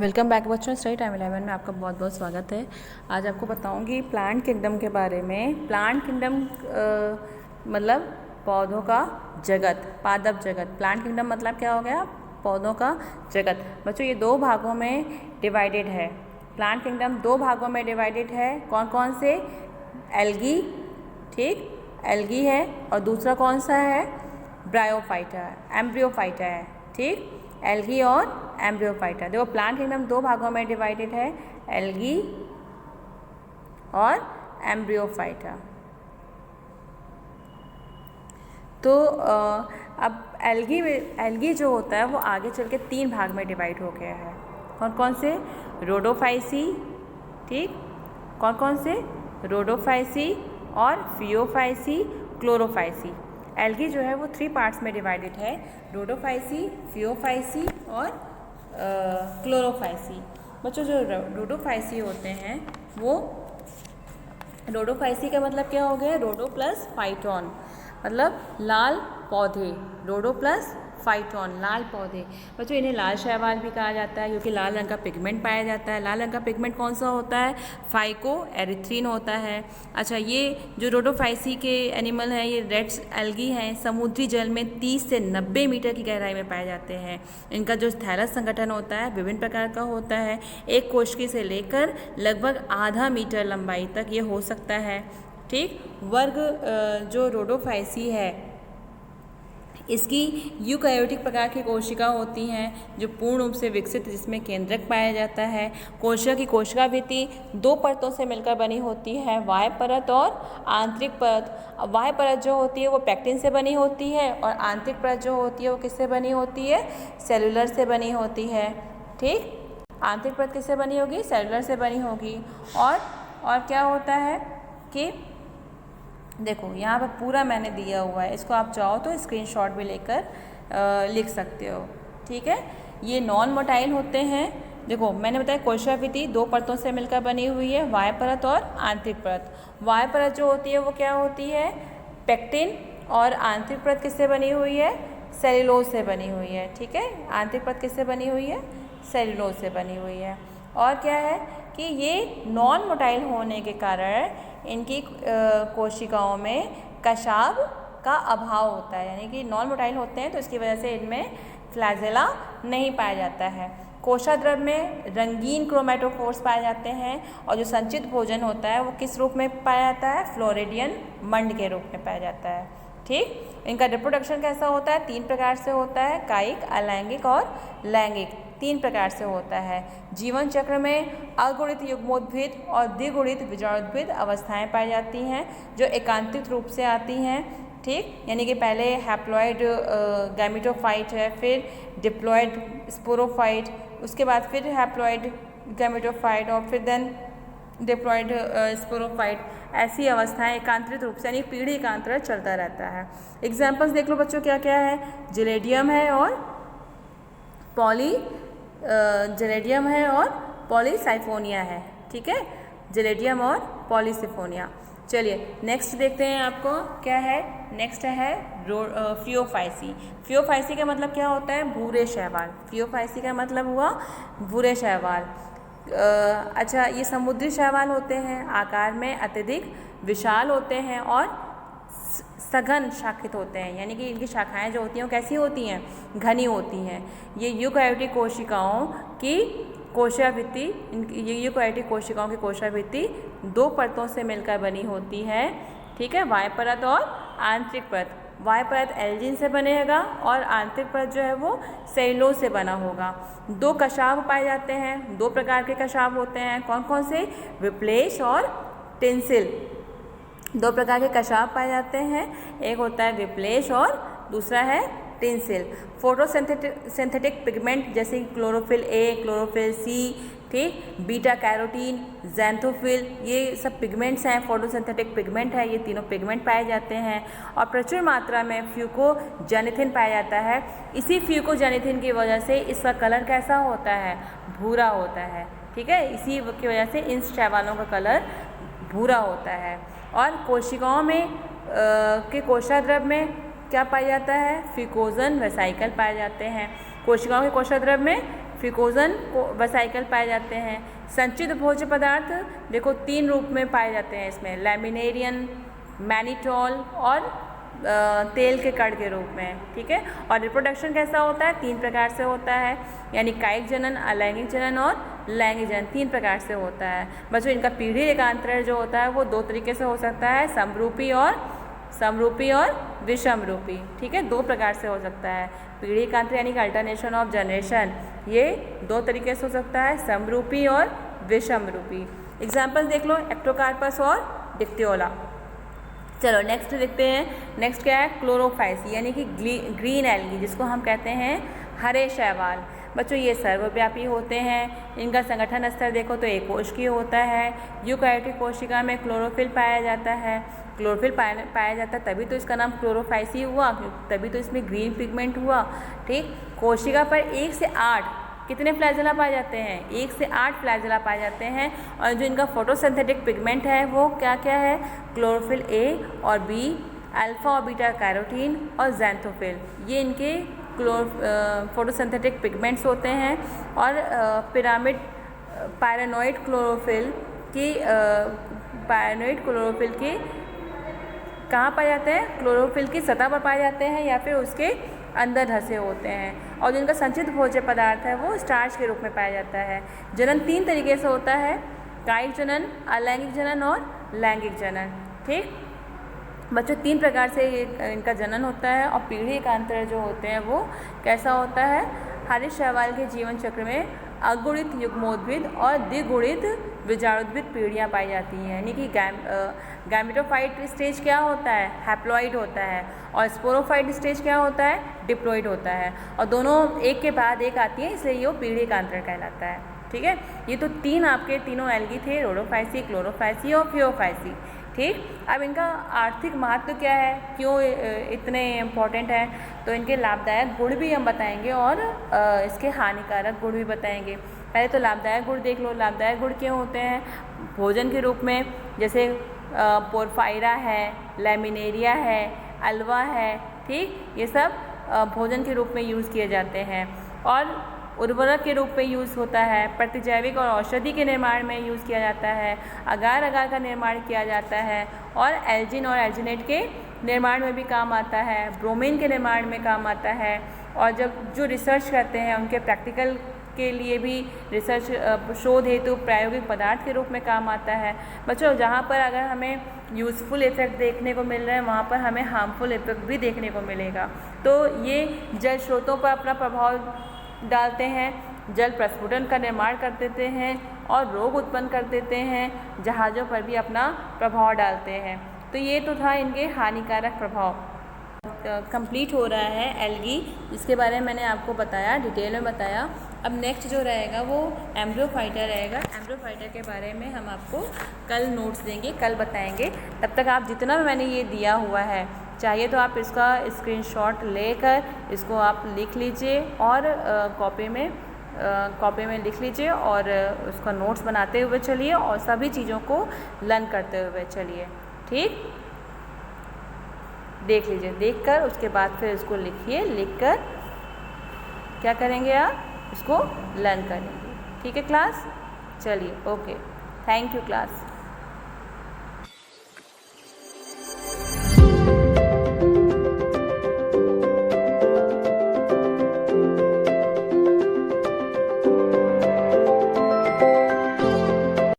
Welcome back बच्चों। Study time 11 में आपका बहुत बहुत स्वागत है। आज आपको बताऊंगी प्लांट किंगडम के बारे में। प्लांट किंगडम मतलब पौधों का जगत, पादप जगत। प्लांट किंगडम मतलब क्या हो गया? पौधों का जगत। बच्चों ये दो भागों में डिवाइडेड है। प्लांट किंगडम दो भागों में डिवाइडेड है। कौन कौन से? एल्गी, ठीक, एल्गी है, और दूसरा कौन सा है? ब्रायोफाइटा, एम्ब्रियोफाइटा है, ठीक। एल्गी और एम्ब्रियोफाइटा। देखो प्लांट किंगडम दो भागों में डिवाइडेड है, एल्गी और एम्ब्रियोफाइटा। तो अब एल्गी जो होता है वो आगे चल के तीन भाग में डिवाइड हो गया है। कौन कौन से? रोडोफाइसी, ठीक, कौन कौन से? रोडोफाइसी और फियोफाइसी, क्लोरोफाइसी। एल्गी जो है वो थ्री पार्ट्स में डिवाइडेड है, रोडोफाइसी, फियोफाइसी और क्लोरोफाइसी। बच्चों जो रोडोफाइसी होते हैं वो, रोडोफाइसी का मतलब क्या हो गया? रोडो प्लस फाइटोन, मतलब लाल पौधे। रोडो प्लस फाइटोन, लाल पौधे। बच्चों इन्हें लाल शैवाल भी कहा जाता है क्योंकि लाल रंग का पिगमेंट पाया जाता है। लाल रंग का पिगमेंट कौन सा होता है? फाइको एरिथ्रीन होता है। अच्छा, ये जो रोडोफाइसी के एनिमल हैं ये रेड एल्गी हैं। समुद्री जल में 30 से 90 मीटर की गहराई में पाए जाते हैं। इनका जो थैलस संगठन होता है विभिन्न प्रकार का होता है। एक कोशिका से लेकर लगभग आधा मीटर लंबाई तक ये हो सकता है, ठीक। वर्ग जो रोडोफाइसी है इसकी यूकैरियोटिक प्रकार की कोशिका होती हैं जो पूर्ण रूप से विकसित, जिसमें केंद्रक पाया जाता है। कोशिका की कोशिका भित्ति दो परतों से मिलकर बनी होती है, बाह्य परत और आंतरिक परत। बाह्य परत जो होती है वो पैक्टिन से बनी होती है और आंतरिक परत जो होती है वो किससे बनी होती है? सेलुलर से बनी होती है, ठीक। आंतरिक परत किससे बनी होगी? सेलुलर से बनी होगी। और क्या होता है कि देखो यहाँ पर पूरा मैंने दिया हुआ है, इसको आप चाहो तो स्क्रीनशॉट भी लेकर लिख सकते हो, ठीक है। ये नॉन मोटाइल होते हैं। देखो मैंने बताया कोशिका भित्ति दो परतों से मिलकर बनी हुई है, बाह्य परत और आंतरिक परत। बाह्य परत जो होती है वो क्या होती है? पेक्टिन। और आंतरिक परत किससे बनी हुई है? सेलुलोज से बनी हुई है, ठीक है। आंतरिक परत किससे बनी हुई है? सेलुलोज से बनी हुई है। और क्या है कि ये नॉन मोटाइल होने के कारण इनकी कोशिकाओं में कशाभ का अभाव होता है, यानी कि नॉन मोटाइल होते हैं तो इसकी वजह से इनमें फ्लैजेला नहीं पाया जाता है। कोशाद्रव में रंगीन क्रोमेटोफोर्स पाए जाते हैं और जो संचित भोजन होता है वो किस रूप में पाया जाता है? फ्लोरिडियन मंड के रूप में पाया जाता है, ठीक। इनका रिप्रोडक्शन कैसा होता है? तीन प्रकार से होता है, कायिक, अलैंगिक और लैंगिक। तीन प्रकार से होता है। जीवन चक्र में अगुणित युग्मोद्भिद और द्विगुणित बीजाणुद्भिद अवस्थाएं पाई जाती हैं जो एकांतिक रूप से आती हैं, ठीक। यानी कि पहले हैप्लॉइड गैमेटोफाइट है, फिर डिप्लॉइड स्पोरोफाइट, उसके बाद फिर हैप्लॉइड गैमेटोफाइट और फिर देन डिप्लॉइड स्पोरोफाइट। ऐसी अवस्थाएं एकांतरित रूप से यानी पीढ़ी एकांतर चलता रहता है। एग्जाम्पल्स देख लो बच्चों क्या क्या है। जिलेडियम है और जिलेडियम है और पॉलीसाइफोनिया है, ठीक है। जिलेडियम और पॉलीसिफोनिया। चलिए नेक्स्ट देखते हैं आपको क्या है। नेक्स्ट है फियोफाइसी। फियोफाइसी का मतलब क्या होता है? भूरे शैवाल। फियोफाइसी का मतलब हुआ भूरे शैवाल। अच्छा, ये समुद्री शैवाल होते हैं, आकार में अत्यधिक विशाल होते हैं और सघन शाखित होते हैं, यानी कि इनकी शाखाएं जो होती हैं वो कैसी होती हैं? घनी होती हैं। ये यूकैरियोटिक कोशिकाओं की कोशिका भित्ति, ये यूकैरियोटिक कोशिकाओं की कोशिका भित्ति दो परतों से मिलकर बनी होती है, ठीक है। बाह्य परत और आंतरिक परत। बाह्य परत एल्जिन से बनेगा और आंतरिक परत जो है वो सेलुलोज से बना होगा। दो कशाभ पाए जाते हैं, दो प्रकार के कशाभ होते हैं। कौन कौन से? विप्लेश और टेंसिल। दो प्रकार के कशाभ पाए जाते हैं, एक होता है विप्लेश और दूसरा है टेंसिल। फोटोसिंथेटिक पिगमेंट जैसे क्लोरोफिल ए, क्लोरोफिल सी, ठीक, बीटा कैरोटीन, ज़ैंथोफिल, ये सब पिगमेंट्स हैं, फोटोसिंथेटिक पिगमेंट है। ये तीनों पिगमेंट पाए जाते हैं और प्रचुर मात्रा में फ्यूकोजेनिथिन पाया जाता है। इसी फ्यूकोजेनिथिन की वजह से इसका कलर कैसा होता है? भूरा होता है, ठीक है। इसी की वजह से इन शैवालों का कलर भूरा होता है। और कोशिकाओं में के कोशाद्रव में क्या पाया जाता है? फिकोजन वेसाइकल पाए जाते हैं। कोशिकाओं के कोशाद्रव में फिकोजन वेसाइकल पाए जाते हैं। संचित भोज्य पदार्थ देखो 3 रूप में पाए जाते हैं इसमें, लैमिनेरियन, मैनिटोल और तेल के कण के रूप में, ठीक है। और रिप्रोडक्शन कैसा होता है, 3 प्रकार से होता है, यानी कायिक जनन, अलैंगिक जनन और लैंगिक जनन, 3 प्रकार से होता है। बच्चों इनका पीढ़ी रेखांतरण जो होता है वो 2 तरीके से हो सकता है, समरूपी और विषमरूपी, ठीक है, 2 प्रकार से हो सकता है। पीढ़ी रेखांतरण यानी कि अल्टरनेशन ऑफ जनरेशन, ये 2 तरीके से हो सकता है, समरूपी और विषमरूपी। एग्जाम्पल देख लो, एक्टोकार्पस और डिक्टियोला। चलो नेक्स्ट देखते हैं। नेक्स्ट क्या है, क्लोरोफाइसी यानी कि ग्रीन एल्गी, जिसको हम कहते हैं हरे शैवाल। बच्चों ये सर्वव्यापी होते हैं। इनका संगठन स्तर देखो तो एक कोशिकीय होता है। यूकैरियोटिक कोशिका में क्लोरोफिल पाया जाता है। क्लोरोफिल पाया जाता है तभी तो इसका नाम क्लोरोफाइसी हुआ, तभी तो इसमें ग्रीन पिगमेंट हुआ, ठीक। कोशिका पर 1 से 8 कितने फ्लैजेला पाए जाते हैं, 1 से 8 फ्लैजेला पाए जाते हैं। और जो इनका फोटोसिंथेटिक पिगमेंट है वो क्या क्या है, क्लोरोफिल ए और बी, अल्फा और बीटा कैरोटीन और ज़ैंथोफिल, ये इनके फोटोसिंथेटिक पिगमेंट्स होते हैं। और पायरेनोइड क्लोरोफिल की कहाँ पाए जाते हैं, क्लोरोफिल की सतह पर पाए जाते हैं या फिर उसके अंदर धसे होते हैं। और जिनका संचित भोज्य पदार्थ है वो स्टार्च के रूप में पाया जाता है। जनन 3 तरीके से होता है, कायिक जनन, अलैंगिक जनन और लैंगिक जनन, ठीक। बच्चों 3 प्रकार से इनका जनन होता है। और पीढ़ी रेखांतरण जो होते हैं वो कैसा होता है, हरे शैवाल के जीवन चक्र में अगुणित युग्मोद्भिद और द्विगुणित बीजाणुद्भिद पीढ़ियाँ पाई जाती हैं, यानी कि गैमेटोफाइट स्टेज क्या होता है, हैप्लॉइड होता है, और स्पोरोफाइट स्टेज क्या होता है, डिप्लॉइड होता है। और दोनों एक के बाद एक आती है, इसलिए ये पीढ़ी रेखांतरण कहलाता है, ठीक है। ये तो 3 आपके तीनों एल्गी थे, रोडोफाइसी, क्लोरोफाइसी और फियोफाइसी, ठीक। अब इनका आर्थिक महत्व क्या है, क्यों इतने इम्पोर्टेंट है, तो इनके लाभदायक गुण भी हम बताएंगे और इसके हानिकारक गुण भी बताएंगे। पहले तो लाभदायक गुण देख लो। लाभदायक गुण क्यों होते हैं, भोजन के रूप में, जैसे पोरफायरा है, लैमिनेरिया है, अल्वा है, ठीक, ये सब भोजन के रूप में यूज़ किए जाते हैं। और उर्वरक के रूप में यूज़ होता है, प्रतिजैविक और औषधि के निर्माण में यूज़ किया जाता है, अगार का निर्माण किया जाता है, और एल्जिन और एल्जिनेट के निर्माण में भी काम आता है, ब्रोमीन के निर्माण में काम आता है। और जब जो रिसर्च करते हैं उनके प्रैक्टिकल के लिए भी रिसर्च शोध हेतु प्रायोगिक पदार्थ के रूप में काम आता है। बच्चों जहाँ पर अगर हमें यूज़फुल इफ़ेक्ट देखने को मिल रहा है वहाँ पर हमें हार्मफुल इफ़ेक्ट भी देखने को मिलेगा। तो ये जल स्रोतों पर अपना प्रभाव डालते हैं, जल प्रस्फुटन का निर्माण कर देते हैं और रोग उत्पन्न कर देते हैं, जहाज़ों पर भी अपना प्रभाव डालते हैं। तो ये तो था इनके हानिकारक प्रभाव। कंप्लीट हो रहा है एल्गी, जिसके बारे में मैंने आपको बताया, डिटेल में बताया। अब नेक्स्ट जो रहेगा वो एम्ब्रियोफाइटा रहेगा। एम्ब्रियोफाइटा के बारे में हम आपको कल नोट्स देंगे, कल बताएंगे। तब तक आप जितना भी मैंने ये दिया हुआ है, चाहिए तो आप इसका स्क्रीनशॉट लेकर इसको आप लिख लीजिए और कॉपी में लिख लीजिए और उसका नोट्स बनाते हुए चलिए और सभी चीज़ों को लर्न करते हुए चलिए, ठीक। देख लीजिए, देखकर उसके बाद फिर इसको लिखिए, लिखकर क्या करेंगे आप, इसको लर्न करेंगे, ठीक है क्लास। चलिए, ओके, थैंक यू क्लास।